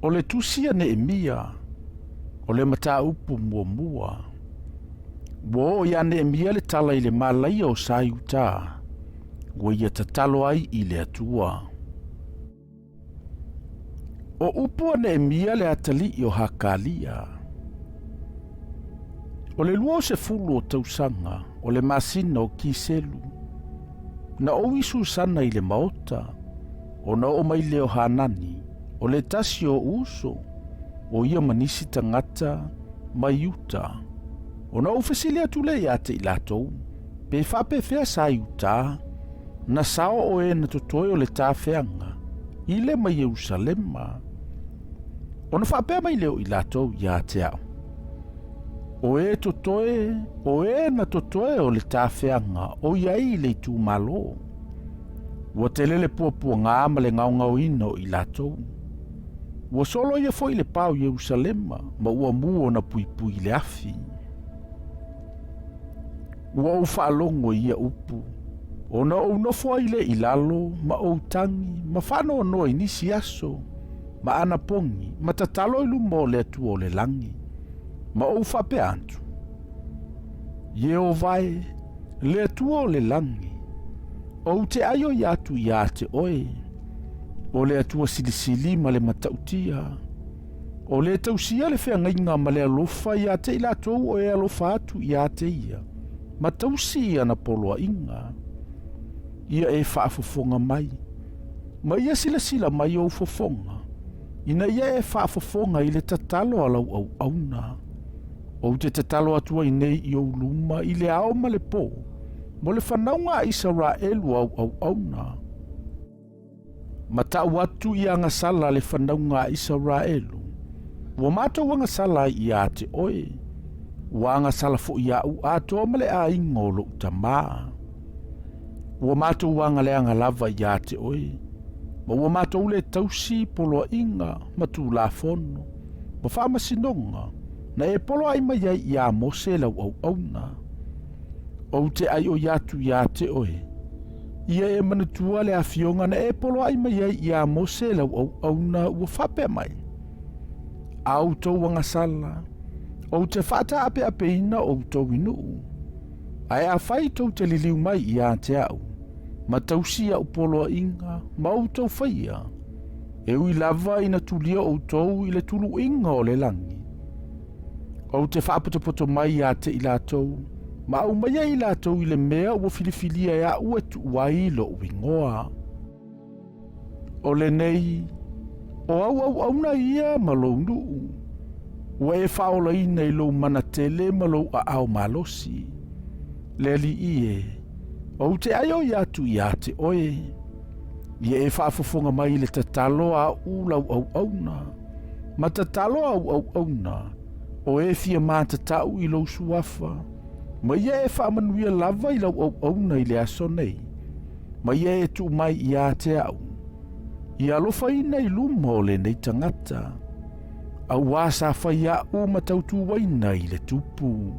O le tusi a Nehemia, o le mata upu mua mua. Wo ia Nehemia le tala i le malai o sa iuta, wa ia tatalo ai i le atua. O upu a Nehemia le atali i o hakalia. O le lua o se fulu o tausanga, o le masina o kiselu. Na o isu sana i le maota, o na o mai leo hanani, o le tasi o uso, o ia manisi tangata mai uta. O na ufesili atu le iate i latou, pe whape fea sa iuta, na sao o e na totoe o le tāwheanga, i le mai Jerusalema. O na whape mai leo i latou iate au. O e totoe, o e na totoe o le tāwheanga, o iai le tu malo. Wa telele pua ngā ma le ngau ngau ino i latou. Wa solo ia foi le pau Jerusalema, ma ua mua na pui le afi. Ua o whaalongo ia upu, o na o nofo ai le ilalo, ma o tangi, ma whano no i nisi aso, ma ana pongi, ma tatalo ilu mo le atu o le langi, ma o whape antu. Ye o vai, le atu o le langi, o te ayo i atu i ate oe, o le atua silisili ma le matautia, o le tausia le whiangainga ma le alofa i ate i latou o e alofa atu i ate ia, ma tausi ana poloa inga. Ia e whaafofonga mai, ma ia sila mai o fofonga, ina ia e whaafofonga i le tatalo alau au auna, o te tatalo atua i nei i o luma i le ao ma le po, mo le whanaunga Israelu au auna. Ma tau atu i anga sala le whanaunga Israelu, wa mato wanga sala i ate oe, wa anga sala fo i au ato ma le a ingolo utamaa. Wa mato wanga le anga lava i ate oe, ma wa mato ule tausi polo inga ma tu la fono, ma whaama sinonga, na e polo ai mai ai i a mose lau au auna. O te ai o yatu i ate oe, ia e manatua le afionga na e polo ai mai ai i a mose lau au auna ua whape mai. Au tau wanga sala, o te whata ape ina o tau inu. Ai a whai tau te liliu mai i a te au, ma tausia o polo inga, ma o tau whaia. E ui lava ina tulia o tau i le tulu inga o le langi. O te whaapotopoto mai i a te i la tau, ma au mai i la tau i le mea ua filifilia e a ua tu wailo o ingoa. O le nei, o au na ia ma lo nuu. Ua e whaola ina i lo manatele ma lo a au malosi. Le li ie, o te aio i atu i ate oe. Ia e whaafofonga mai le tatalo a ulau au auna. Ma tatalo au auna, o e fia mātatau i lo suafa. Ma ia e whaamanuia lava i lau au auna i le aso nei. Ma ia e tu mai i ate au. I alofa ina i luma o le nei tangata. Au wasa whai au matautu waina i le tupu.